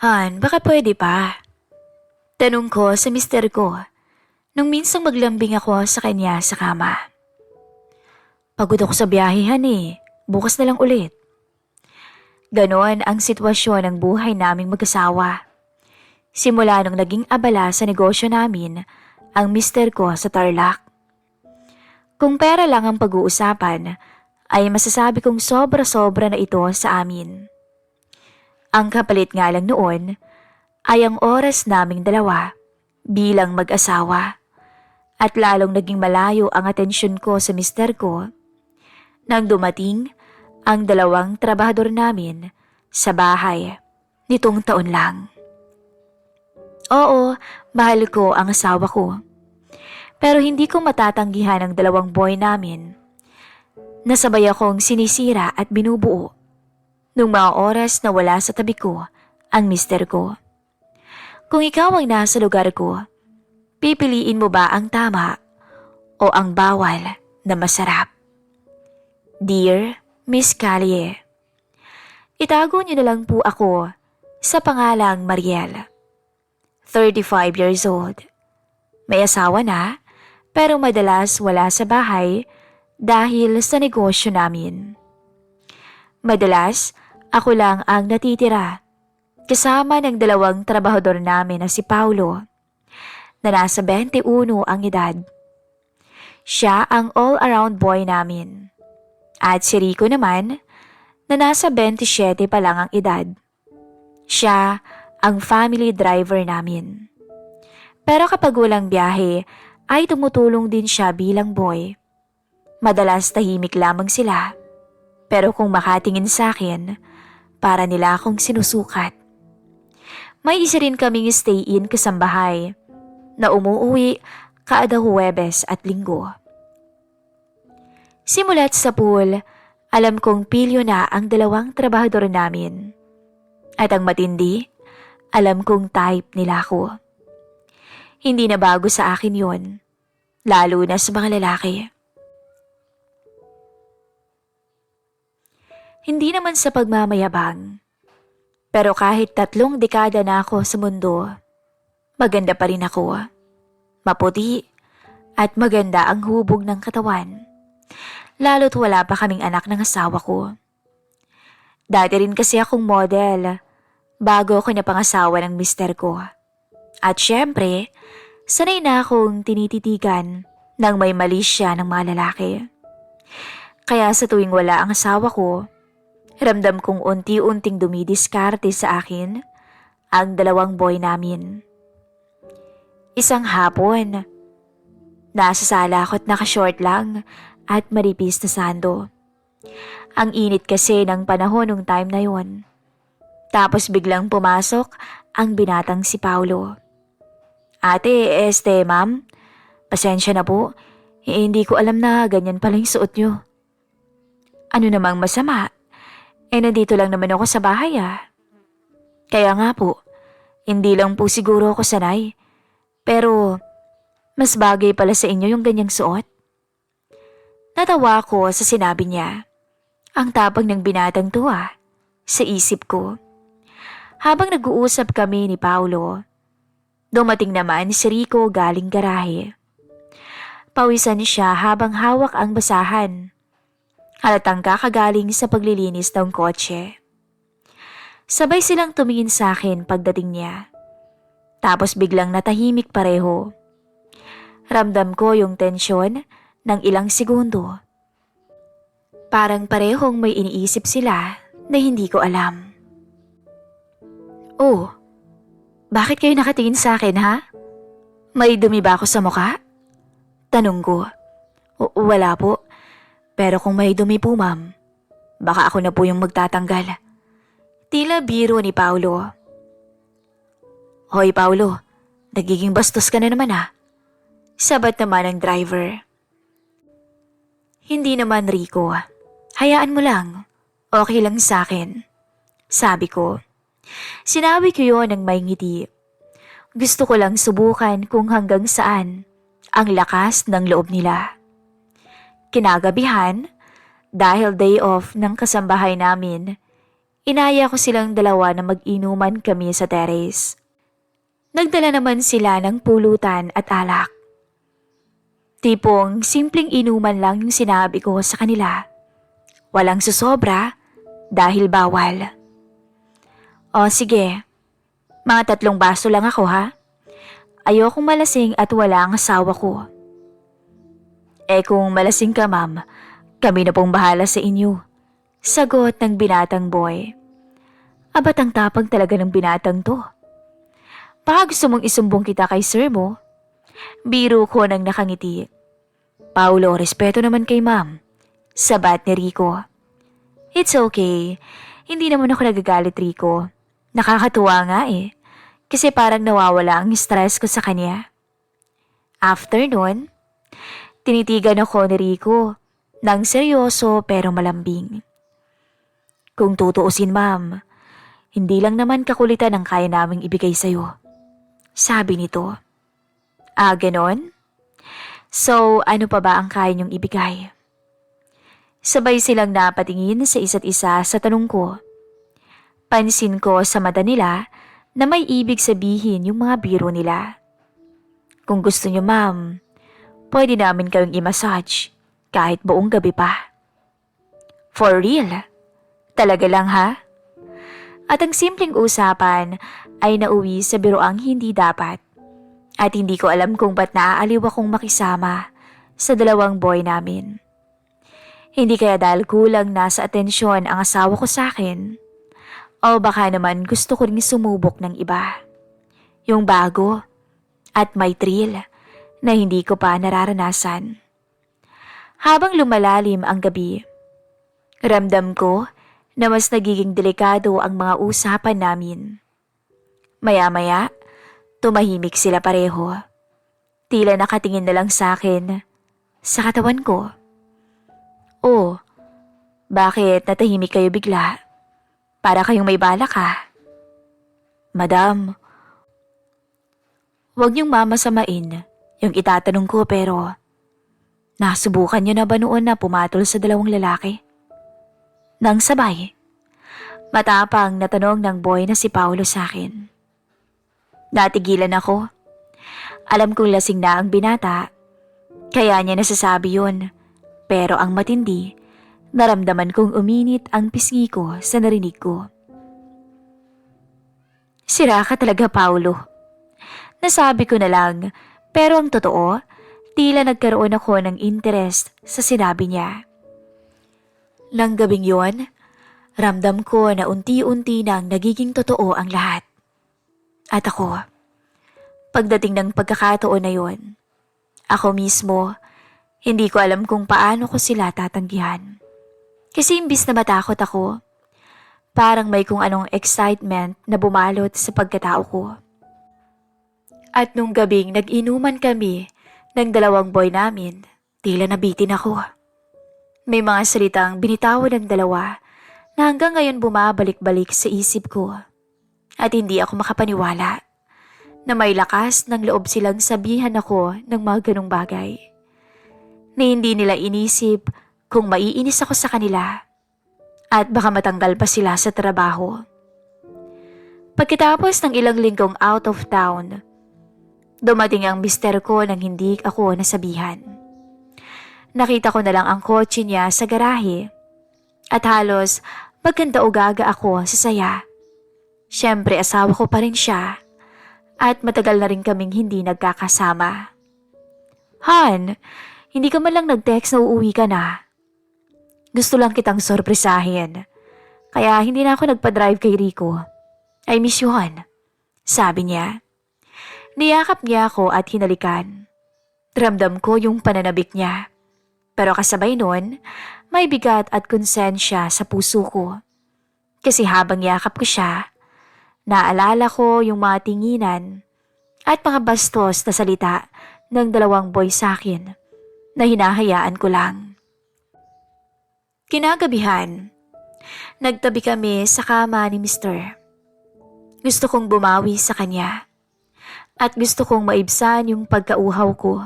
Han, baka pwede pa. Tanong ko sa mister ko nung minsang maglambing ako sa kanya sa kama. Pagod ako sa biyahe, Han eh. Bukas na lang ulit. Ganon ang sitwasyon ng buhay naming mag-asawa. Simula nung naging abala sa negosyo namin ang mister ko sa Tarlac. Kung pera lang ang pag-uusapan, ay masasabi kong sobra-sobra na ito sa amin. Ang kapalit nga lang noon ay ang oras naming dalawa bilang mag-asawa at lalong naging malayo ang atensyon ko sa mister ko nang dumating ang dalawang trabahador namin sa bahay nitong taon lang. Oo, mahal ko ang asawa ko. Pero hindi ko matatanggihan ang dalawang boy namin. Nasabay akong sinisira at binubuo nung mga oras na wala sa tabi ko ang mister ko. Kung ikaw ang nasa lugar ko, pipiliin mo ba ang tama o ang bawal na masarap? Dear Miss Callie, itago niyo na lang po ako sa pangalang Mariel. 35 years old. May asawa na, pero madalas wala sa bahay dahil sa negosyo namin. Madalas, ako lang ang natitira kasama ng dalawang trabahador namin na si Paulo na nasa 21 ang edad. Siya ang all-around boy namin. At si Rico naman na nasa 27 pa lang ang edad. Siya ang family driver namin. Pero kapag walang biyahe, ay tumutulong din siya bilang boy. Madalas tahimik lamang sila. Pero kung makatingin sa akin, para nila akong sinusukat. May isa rin kaming stay-in kasambahay na umuuwi kada Huwebes at Linggo. Simulat sa pool, alam kong pilyo na ang dalawang trabahador namin. At ang matindi, alam kong type nila ako. Hindi na bago sa akin yon, lalo na sa mga lalaki. Hindi naman sa pagmamayabang, pero kahit 3 dekada na ako sa mundo, maganda pa rin ako. Maputi at maganda ang hubog ng katawan, lalo't wala pa kaming anak ng asawa ko. Dati rin kasi akong model bago ako napangasawa ng mister ko. At syempre, sanay na akong tinititigan nang may mali siya ng mga lalaki. Kaya sa tuwing wala ang asawa ko, ramdam kong unti-unting dumidiskarte sa akin ang dalawang boy namin. Isang hapon, nasa sala ako at nakashort lang at maripis na sando. Ang init kasi ng panahon nung time na yon. Tapos biglang pumasok ang binatang si Paulo. Ate, ma'am, pasensya na po. Hindi ko alam na ganyan pala yung suot nyo. Ano namang masama? Nandito lang naman ako sa bahay Kaya nga po, hindi lang po siguro ako sanay. Pero, mas bagay pala sa inyo yung ganyang suot. Natawa ako sa sinabi niya. Ang tapang ng binatang to sa isip ko. Habang nag-uusap kami ni Paulo, dumating naman si Rico galing garahe. Pawisan siya habang hawak ang basahan. Halatang kakagaling sa paglilinis ng kotse. Sabay silang tumingin sa akin pagdating niya. Tapos biglang natahimik pareho. Ramdam ko yung tensyon ng ilang segundo. Parang parehong may iniisip sila na hindi ko alam. Oh, bakit kayo nakatingin sa akin May dumi ba ako sa mukha? Tanong ko. Wala po. Pero kung may dumi po ma'am, baka ako na po yung magtatanggal. Tila biro ni Paulo. Hoy Paulo, nagiging bastos ka na naman Sabat naman ang driver. Hindi naman Rico, hayaan mo lang. Okay lang sa akin. Sabi ko. Sinabi ko yon ng may ngiti. Gusto ko lang subukan kung hanggang saan ang lakas ng loob nila. Kinagabihan, dahil day off ng kasambahay namin, Inaya ko silang dalawa na mag-inuman kami sa terrace. Nagdala naman sila ng pulutan at alak. Tipong simpleng inuman lang yung sinabi ko sa kanila. Walang susobra dahil bawal. O sige, mga 3 baso lang ako ha. Ayokong malasing at wala ang asawa ko. Kung malasing ka ma'am, kami na pong bahala sa inyo. Sagot ng binatang boy. Abat ang tapang talaga ng binatang to. Baka gusto mong isumbong kita kay sir mo? Biro ko nang nakangiti. Paulo, respeto naman kay ma'am. Sabat ni Rico. It's okay. Hindi naman ako nagagalit, Rico. Nakakatuwa nga eh. Kasi parang nawawala ang stress ko sa kanya. After nun, tinitigan ako ni Rico nang seryoso pero malambing. Kung tutuusin ma'am, hindi lang naman kakulitan ang kaya naming ibigay sa'yo. Sabi nito. Ganon? So, ano pa ba ang kaya niyong ibigay? Sabay silang napatingin sa isa't isa sa tanong ko. Pansin ko sa mata nila na may ibig sabihin yung mga biro nila. Kung gusto niyo ma'am, pwede namin kayong i-massage kahit buong gabi pa. For real? Talaga lang ha? At ang simpleng usapan ay nauwi sa biroang hindi dapat. At hindi ko alam kung ba't naaaliw akong makisama sa 2 boy namin. Hindi kaya dahil kulang na sa atensyon ang asawa ko sa akin. O baka naman gusto ko rin sumubok ng iba. Yung bago at may thrill na hindi ko pa nararanasan. Habang lumalalim ang gabi, ramdam ko na mas nagiging delikado ang mga usapan namin. Maya-maya, tumahimik sila pareho. Tila nakatingin na lang sa akin, sa katawan ko. Oh, bakit natahimik kayo bigla? Para kayong may balak ha? Madam, huwag niyong mamasamain yung itatanong ko pero nasubukan niyo na ba noon na pumatol sa 2 lalaki? Nang sabay, matapang na tanong ng boy na si Paulo sa akin. Natigilan ako. Alam kong lasing na ang binata, kaya niya nasasabi yun. Pero ang matindi, naramdaman kong uminit ang pisngi ko sa narinig ko. Sira ka talaga, Paulo. Nasabi ko na lang, pero ang totoo, tila nagkaroon ako ng interest sa sinabi niya. Nang gabing yon, ramdam ko na unti-unti nang nagiging totoo ang lahat. At ako, pagdating ng pagkakataon na yon, ako mismo, hindi ko alam kung paano ko sila tatanggihan. Kasi imbis na matakot ako, parang may kung anong excitement na bumalot sa pagkatao ko. At nung gabing nag-inuman kami ng 2 boy namin, tila nabitin ako. May mga salitang binitawan ng 2 na hanggang ngayon bumabalik-balik sa isip ko. At hindi ako makapaniwala na may lakas ng loob silang sabihan ako ng mga ganong bagay. Na hindi nila inisip kung maiinis ako sa kanila at baka matanggal pa sila sa trabaho. Pagkatapos ng ilang linggong out of town, dumating ang mister ko nang hindi ako nasabihan. Nakita ko na lang ang kotse niya sa garahe at halos magkanta o gaga ako sa saya. Siyempre asawa ko pa rin siya at matagal na rin kaming hindi nagkakasama. Han, hindi ka man lang nag-text na uuwi ka na. Gusto lang kitang sorpresahin. Kaya hindi na ako nagpa-drive kay Rico. I miss you, Han. Sabi niya. Niyakap niya ako at hinalikan. Ramdam ko yung pananabik niya. Pero kasabay nun, may bigat at konsensya sa puso ko. Kasi habang yakap ko siya, naalala ko yung mga tinginan at mga bastos na salita ng 2 boy sa akin na hinahayaan ko lang. Kinagabihan, nagtabi kami sa kama ni Mr. Gusto kong bumawi sa kanya at gusto kong maibsan yung pagkauhaw ko.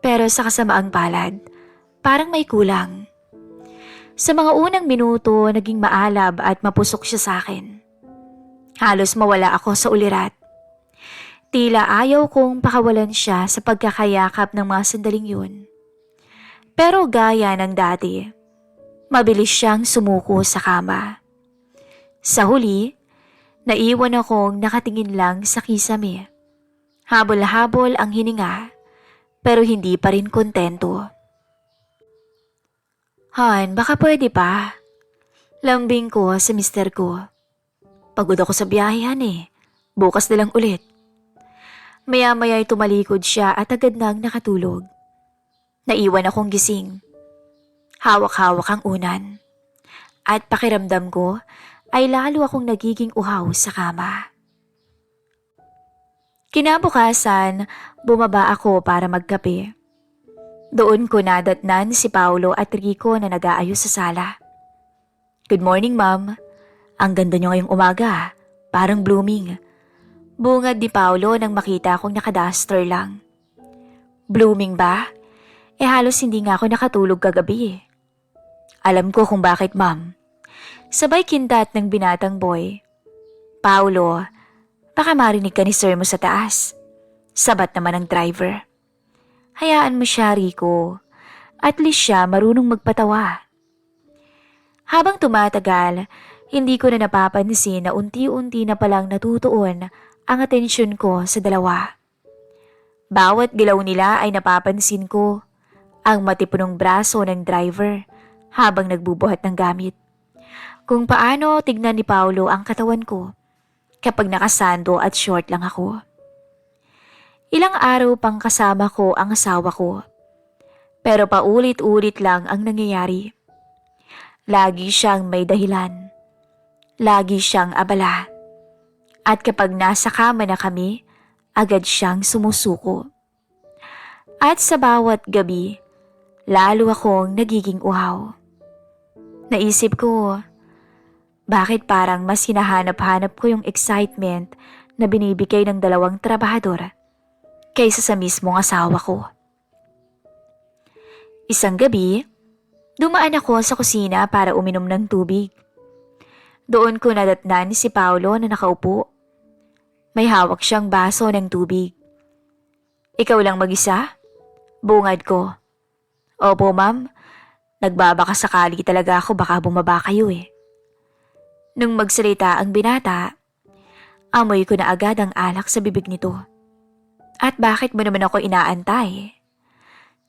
Pero sa kasamaang palad, parang may kulang. Sa mga unang minuto, naging maalab at mapusok siya sa akin. Halos mawala ako sa ulirat. Tila ayaw kong pakawalan siya sa pagkakayakap ng mga sandaling yun. Pero gaya ng dati, mabilis siyang sumuko sa kama. Sa huli, naiwan akong nakatingin lang sa kisame. Habol-habol ang hininga, pero hindi pa rin kontento. Han, baka pwede pa. Lambing ko sa mister ko. Pagod ako sa biyahe, Han eh. Bukas na lang ulit. Maya-maya'y tumalikod siya at agad nang nakatulog. Naiwan akong gising. Hawak-hawak ang unan. At pakiramdam ko ay lalo akong nagiging uhaw sa kama. Kinabukasan, bumaba ako para magkape. Doon ko nadatnan si Paolo at Rico na nag-aayos sa sala. Good morning, ma'am. Ang ganda niyo ngayong umaga, parang blooming. Bungad ni Paolo nang makita akong nakaduster lang. Blooming ba? Halos hindi nga ako nakatulog kagabi eh. Alam ko kung bakit, ma'am. Sabay kindat ng binatang boy. Paolo, baka marinig ka ni sir mo sa taas. Sabat naman ang driver. Hayaan mo siya, Rico. At least siya marunong magpatawa. Habang tumatagal, hindi ko na napapansin na unti-unti na palang natutuon ang atensyon ko sa dalawa. Bawat gilaw nila ay napapansin ko ang matipunong braso ng driver habang nagbubuhat ng gamit. Kung paano tignan ni Paolo ang katawan ko kapag nakasando at short lang ako. Ilang araw pang kasama ko ang asawa ko. Pero paulit-ulit lang ang nangyayari. Lagi siyang may dahilan. Lagi siyang abala. At kapag nasa kama na kami, agad siyang sumusuko. At sa bawat gabi, lalo akong nagiging uhaw. Naisip ko, bakit parang mas hinahanap-hanap ko yung excitement na binibigay ng dalawang trabahador kaysa sa mismong asawa ko. Isang gabi, dumaan ako sa kusina para uminom ng tubig. Doon ko nadatnan si Paolo na nakaupo. May hawak siyang baso ng tubig. Ikaw lang mag-isa? Bungad ko. Opo, ma'am. Nagbabaka sakali talaga ako baka bumaba kayo eh. Nung magsalita ang binata, amoy ko na agad ang alak sa bibig nito. At bakit mo naman ako inaantay?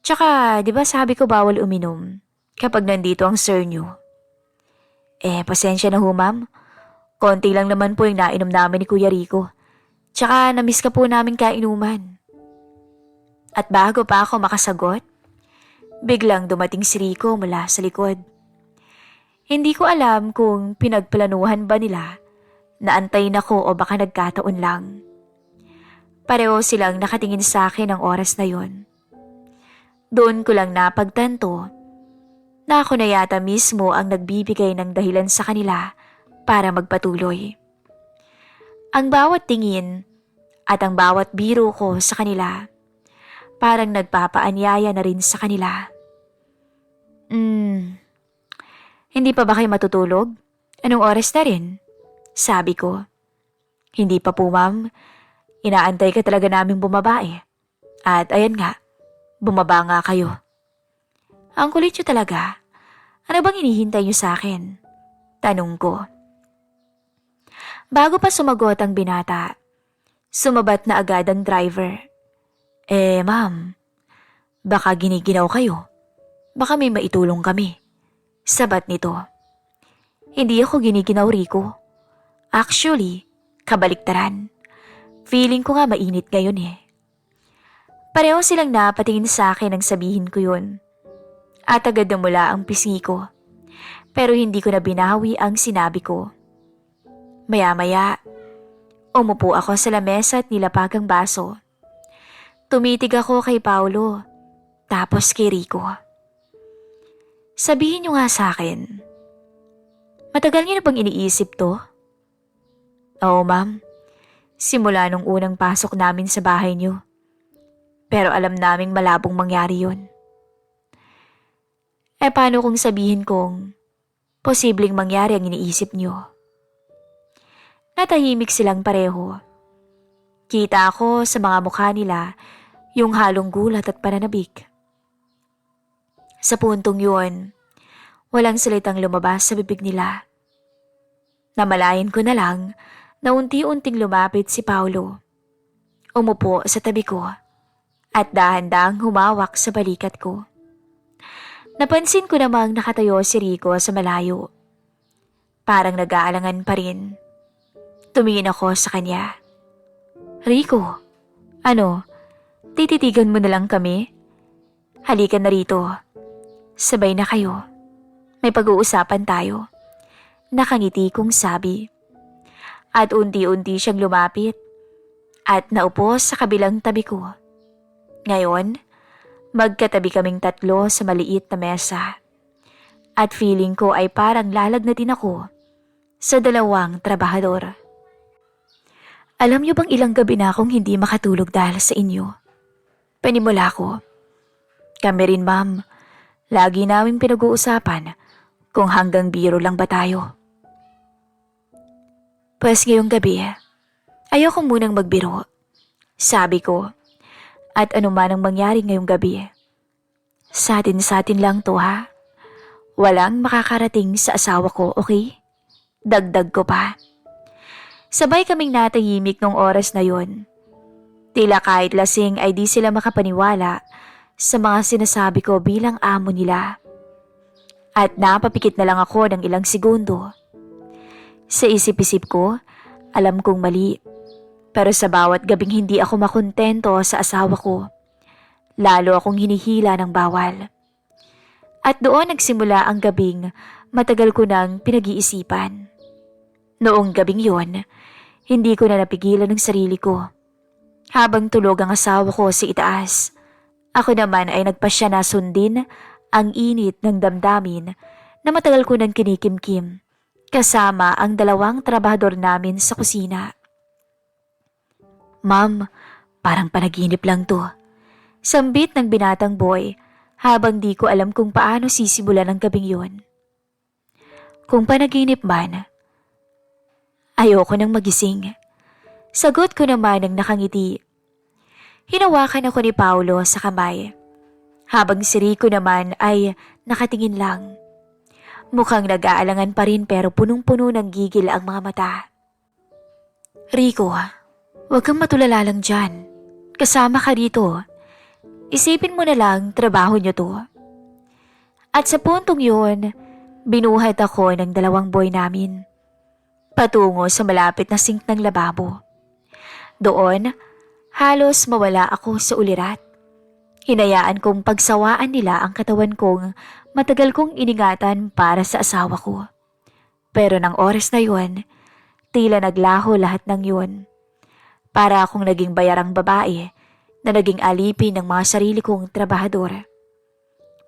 Tsaka, di ba sabi ko bawal uminom kapag nandito ang sir niyo? Pasensya na ho, ma'am. Konti lang naman po yung nainom namin ni Kuya Rico. Tsaka, namiss ka po namin kainuman. At bago pa ako makasagot, biglang dumating si Rico mula sa likod. Hindi ko alam kung pinagplanuhan ba nila na antayin ako o baka nagkataon lang. Pareho silang nakatingin sa akin ang oras na yon. Doon ko lang napagtanto na ako na yata mismo ang nagbibigay ng dahilan sa kanila para magpatuloy. Ang bawat tingin at ang bawat biro ko sa kanila parang nagpapaanyaya na rin sa kanila. Hindi pa ba kayo matutulog? Anong oras na rin? Sabi ko. Hindi pa po, ma'am. Inaantay ka talaga naming bumaba eh. At ayan nga, bumaba nga kayo. Ang kulit nyo talaga. Ano bang hinihintay nyo sa akin? Tanong ko. Bago pa sumagot ang binata, sumabat na agad ang driver. Ma'am, baka giniginaw kayo. Baka may maitulong kami. Sabat nito. Hindi ako giniginaw, Rico. Actually, kabaliktaran. Feeling ko nga mainit ngayon eh. Pareho silang napatingin sa akin nang sabihin ko yun. At agad namula ang pisngi ko. Pero hindi ko na binawi ang sinabi ko. Maya-maya, umupo ako sa lamesa at nilapag ang baso. Tumitig ako kay Paolo, tapos kay Rico. Sabihin niyo nga sa akin, matagal niyo na bang iniisip to? Oo, ma'am. Simula nung unang pasok namin sa bahay niyo. Pero alam naming malabong mangyari yun. Paano kung sabihin kong posibleng mangyari ang iniisip niyo? Natahimik silang pareho. Kita ko sa mga mukha nila yung halong gulat at pananabik. Sa puntong yun, walang salitang lumabas sa bibig nila. Namalayan ko na lang na unti-unting lumapit si Paulo. Umupo sa tabi ko at dahan-dahang humawak sa balikat ko. Napansin ko namang nakatayo si Rico sa malayo. Parang nag-aalangan pa rin. Tumingin ako sa kanya. Rico, ano, tititigan mo na lang kami? Halika na rito. Sabay na kayo. May pag-uusapan tayo. Nakangiti kong sabi. At unti-unti siyang lumapit at naupo sa kabilang tabi ko. Ngayon, magkatabi kaming tatlo sa maliit na mesa. At feeling ko ay parang lalagnatin ako sa dalawang trabahador. Alam niyo bang ilang gabi na akong hindi makatulog dahil sa inyo? Panimula ko. Kami rin, ma'am. Lagi namin pinag-uusapan kung hanggang biro lang ba tayo. Pues ngayong gabi, ayoko munang magbiro. Sabi ko. At anuman ang mangyari ngayong gabi. Sa atin lang to, ha? Walang makakarating sa asawa ko, okay? Dagdag ko pa. Sabay kaming natahimik nung oras na yon. Tila kahit lasing ay di sila makapaniwala sa mga sinasabi ko bilang amo nila. At napapikit na lang ako ng ilang segundo. Sa isip-isip ko, alam kong mali. Pero sa bawat gabing hindi ako makontento sa asawa ko, lalo akong hinihila ng bawal. At doon nagsimula ang gabing matagal ko nang pinag-iisipan. Noong gabing yon, hindi ko na napigilan ng sarili ko. Habang tulog ang asawa ko sa itaas, ako naman ay nagpasya na sundin ang init ng damdamin na matagal ko nang kinikimkim kasama ang dalawang trabahador namin sa kusina. Ma'am, parang panaginip lang to. Sambit ng binatang boy habang di ko alam kung paano sisimulan ang gabing yun. Kung panaginip man, ayoko nang magising. Sagot ko naman ng nakangiti. Hinawakan ako ni Paulo sa kamay, habang si Rico naman ay nakatingin lang. Mukhang nag-aalangan pa rin pero punong-puno ng gigil ang mga mata. Rico, huwag kang matulala lang dyan. Kasama ka rito. Isipin mo na lang trabaho niyo to. At sa puntong yun, binuhat ako ng dalawang boy namin. Patungo sa malapit na sink ng lababo. Doon, halos mawala ako sa ulirat. Hinayaan kong pagsawaan nila ang katawan kong matagal kong iningatan para sa asawa ko. Pero ng oras na yun, tila naglaho lahat ng yun. Para akong naging bayarang babae na naging alipin ng mga sarili kong trabahador.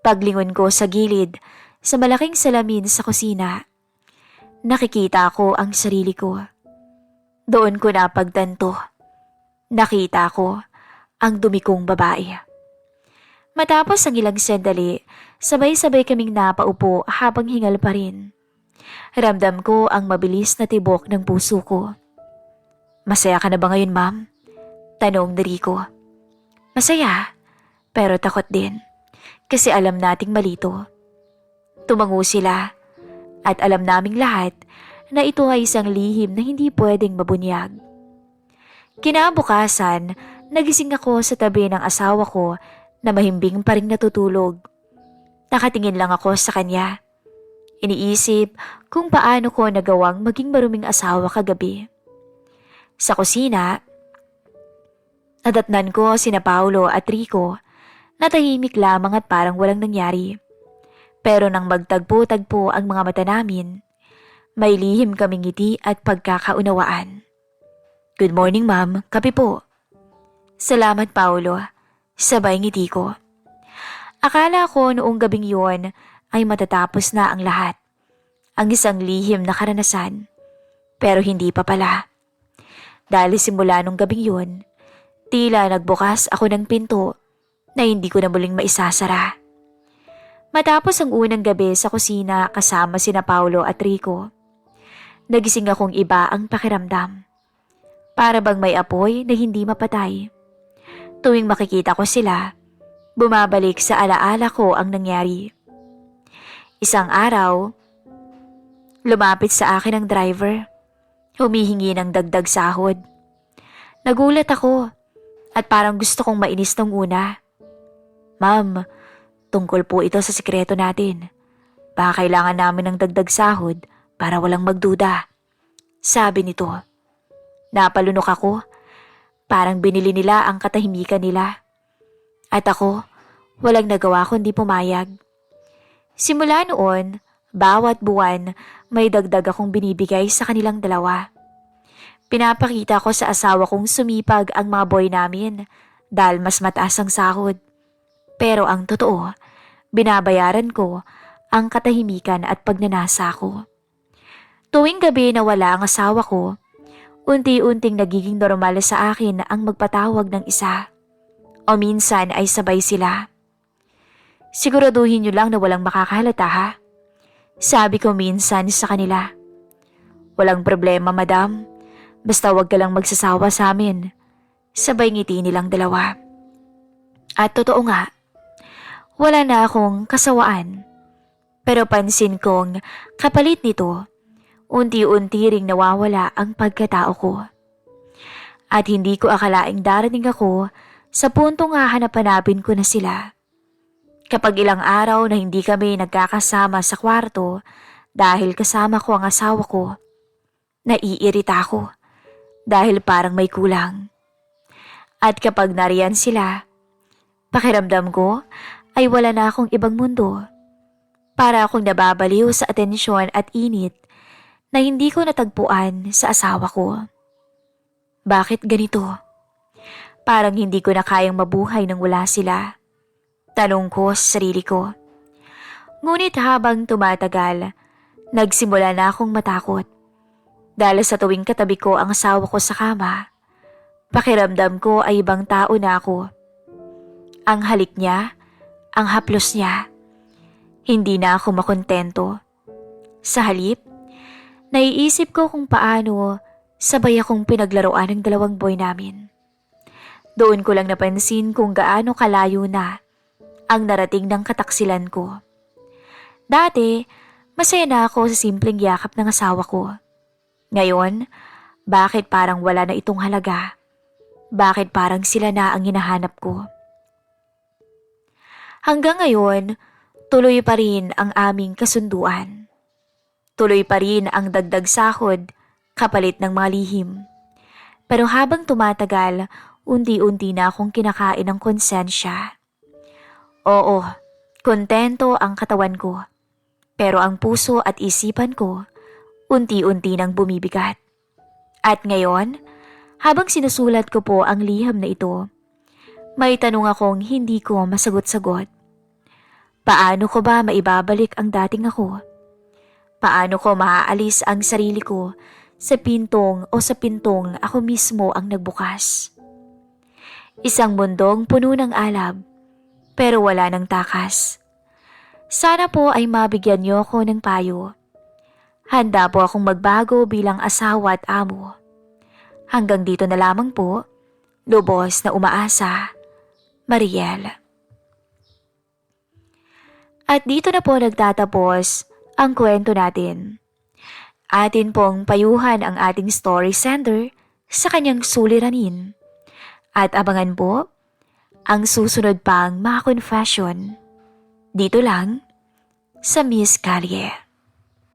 Paglingon ko sa gilid sa malaking salamin sa kusina, nakikita ko ang sarili ko. Doon ko napagtanto. Nakita ko ang dumi kong babae. Matapos ang ilang sandali, sabay-sabay kaming napaupo habang hingal pa rin. Ramdam ko ang mabilis na tibok ng puso ko. Masaya ka na ba ngayon, ma'am? Tanong ni Rico. Masaya, pero takot din. Kasi alam nating malito. Tumango sila. At alam naming lahat na ito ay isang lihim na hindi pwedeng mabunyag. Kinabukasan, nagising ako sa tabi ng asawa ko na mahimbing pa ring natutulog. Nakatingin lang ako sa kanya. Iniisip kung paano ko nagawang maging maruming asawa kagabi. Sa kusina, nadatnan ko sina Paulo at Rico na tahimik lamang at parang walang nangyari. Pero nang magtagpo-tagpo ang mga mata namin, may lihim kaming ngiti at pagkakaunawaan. Good morning, ma'am. Kape po. Salamat, Paulo. Sabay ngiti ko. Akala ko noong gabing yun ay matatapos na ang lahat. Ang isang lihim na karanasan. Pero hindi pa pala. Dahil simula nung gabing yun, tila nagbukas ako ng pinto na hindi ko na muling maisasara. Matapos ang unang gabi sa kusina kasama sina Paulo at Rico, nagising akong iba ang pakiramdam. Para bang may apoy na hindi mapatay. Tuwing makikita ko sila, bumabalik sa alaala ko ang nangyari. Isang araw, lumapit sa akin ang driver. Humihingi ng dagdag sahod. Nagulat ako at parang gusto kong mainis nung una. Ma'am, tungkol po ito sa sikreto natin. Baka kailangan namin ng dagdag sahod para walang magduda. Sabi nito. Napalunok ako. Parang binili nila ang katahimikan nila. At ako, walang nagawa kundi pumayag. Simula noon, bawat buwan may dagdag akong binibigay sa kanilang dalawa. Pinapakita ko sa asawa kong sumipag ang mga boy namin dahil mas mataas ang sahod. Pero ang totoo, binabayaran ko ang katahimikan at pagnanasa ko. Tuwing gabi na wala ang asawa ko, unti-unting nagiging normal sa akin ang magpatawag ng isa. O minsan ay sabay sila. Siguraduhin niyo lang na walang makakahalata ha. Sabi ko minsan sa kanila. Walang problema madam, basta wag ka lang magsasawa sa amin. Sabay ngiti nilang dalawa. At totoo nga, wala na akong kasawaan. Pero pansin kong kapalit nito, unti-unti ring nawawala ang pagkatao ko. At hindi ko akalaing darating ako sa puntong hahanap-hanapin ko na sila. Kapag ilang araw na hindi kami nagkakasama sa kwarto dahil kasama ko ang asawa ko, naiirita ako dahil parang may kulang. At kapag nariyan sila, pakiramdam ko ay wala na akong ibang mundo. Para akong nababaliw sa atensyon at init na hindi ko natagpuan sa asawa ko. Bakit ganito? Parang hindi ko na kayang mabuhay nang wala sila. Tanong ko sa sarili ko. Ngunit habang tumatagal, nagsimula na akong matakot. Dahil sa tuwing katabi ko ang asawa ko sa kama, pakiramdam ko ay ibang tao na ako. Ang halik niya, ang haplos niya, hindi na ako makontento. Sa halip, naiisip ko kung paano sabay akong pinaglaruan ng dalawang boy namin. Doon ko lang napansin kung gaano kalayo na ang narating ng kataksilan ko. Dati, masaya na ako sa simpleng yakap ng asawa ko. Ngayon, bakit parang wala na itong halaga? Bakit parang sila na ang hinahanap ko? Hanggang ngayon, tuloy pa rin ang aming kasunduan. Tuloy pa rin ang dagdag sahod kapalit ng mga lihim. Pero habang tumatagal, unti-unti na akong kinakain ng konsensya. Oo, kontento ang katawan ko. Pero ang puso at isipan ko, unti-unti nang bumibigat. At ngayon, habang sinusulat ko po ang liham na ito, may tanong akong hindi ko masagot-sagot. Paano ko ba maibabalik ang dating ako? Paano ko maaalis ang sarili ko sa pintong o sa pintong ako mismo ang nagbukas? Isang mundong puno ng alab, pero wala ng takas. Sana po ay mabigyan niyo ako ng payo. Handa po akong magbago bilang asawa at amo. Hanggang dito na lamang po, lubos na umaasa, Mariel. At dito na po nagtatapos ang kwento natin. Atin pong payuhan ang ating story sender sa kanyang suliranin. At abangan po ang susunod pang mga confession. Dito lang sa Miss Kalye.